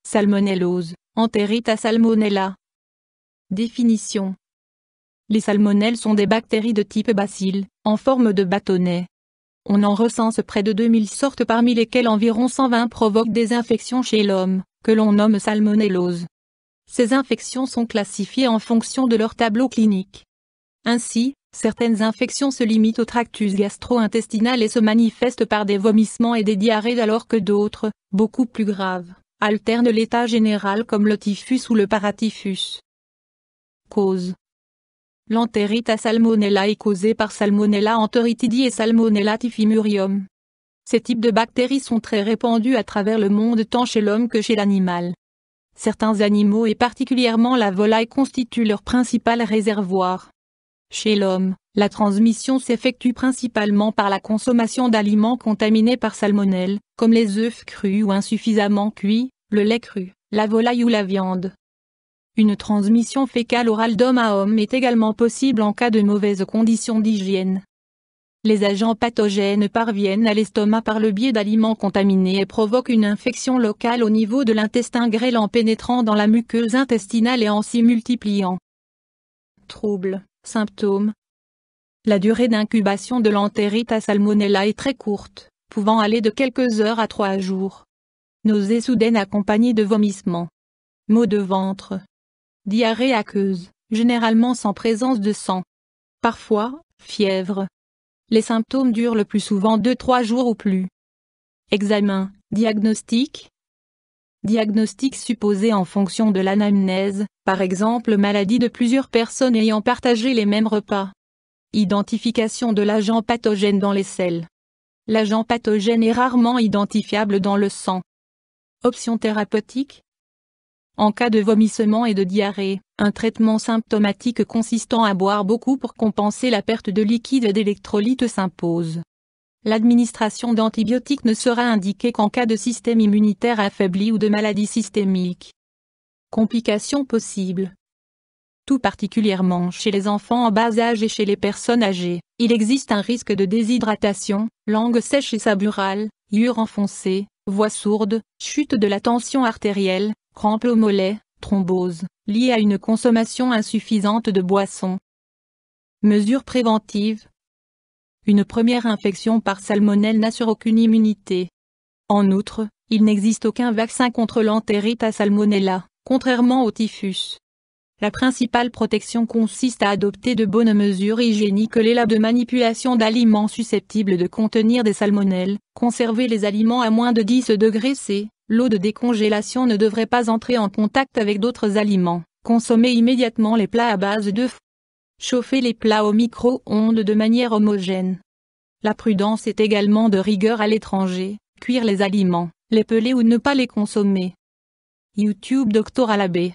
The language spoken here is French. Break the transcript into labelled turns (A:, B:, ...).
A: Salmonellose, Enterica salmonella. Définition. Les salmonelles sont des bactéries de type bacille, en forme de bâtonnet. On en recense près de 2000 sortes parmi lesquelles environ 120 provoquent des infections chez l'homme, que l'on nomme salmonellose. Ces infections sont classifiées en fonction de leur tableau clinique. Ainsi, certaines infections se limitent au tractus gastro-intestinal et se manifestent par des vomissements et des diarrhées alors que d'autres, beaucoup plus graves, alternent l'état général comme le typhus ou le paratyphus. Cause. L'Enterica salmonella est causée par Salmonella enteritidi et Salmonella typhimurium. Ces types de bactéries sont très répandus à travers le monde tant chez l'homme que chez l'animal. Certains animaux et particulièrement la volaille constituent leur principal réservoir. Chez l'homme, la transmission s'effectue principalement par la consommation d'aliments contaminés par salmonelle, comme les œufs crus ou insuffisamment cuits, le lait cru, la volaille ou la viande. Une transmission fécale-orale d'homme à homme est également possible en cas de mauvaises conditions d'hygiène. Les agents pathogènes parviennent à l'estomac par le biais d'aliments contaminés et provoquent une infection locale au niveau de l'intestin grêle en pénétrant dans la muqueuse intestinale et en s'y multipliant. Troubles, symptômes. La durée d'incubation de l'Enterica salmonella est très courte, pouvant aller de quelques heures à 3 jours. Nausées soudaines accompagnées de vomissements. Maux de ventre. Diarrhée aqueuse, généralement sans présence de sang. Parfois, fièvre. Les symptômes durent le plus souvent 2-3 jours ou plus. Examen, diagnostic. Diagnostic supposé en fonction de l'anamnèse, par exemple maladie de plusieurs personnes ayant partagé les mêmes repas. Identification de l'agent pathogène dans les selles. L'agent pathogène est rarement identifiable dans le sang. Options thérapeutiques. En cas de vomissement et de diarrhée, un traitement symptomatique consistant à boire beaucoup pour compenser la perte de liquide et d'électrolytes s'impose. L'administration d'antibiotiques ne sera indiquée qu'en cas de système immunitaire affaibli ou de maladie systémique. Complications possibles. Tout particulièrement chez les enfants en bas âge et chez les personnes âgées, il existe un risque de déshydratation, langue sèche et saburale, yeux enfoncés, voix sourde, chute de la tension artérielle, crampes au mollet, thrombose, liée à une consommation insuffisante de boissons. Mesures préventives. Une première infection par salmonelle n'assure aucune immunité. En outre, il n'existe aucun vaccin contre l'Enterica salmonella, contrairement au typhus. La principale protection consiste à adopter de bonnes mesures hygiéniques et de manipulation d'aliments susceptibles de contenir des salmonelles, conserver les aliments à moins de 10 degrés C, l'eau de décongélation ne devrait pas entrer en contact avec d'autres aliments, consommer immédiatement les plats à base d'œufs. Chauffer les plats au micro-ondes de manière homogène. La prudence est également de rigueur à l'étranger, cuire les aliments, les peler ou ne pas les consommer. YouTube Dr Alabé.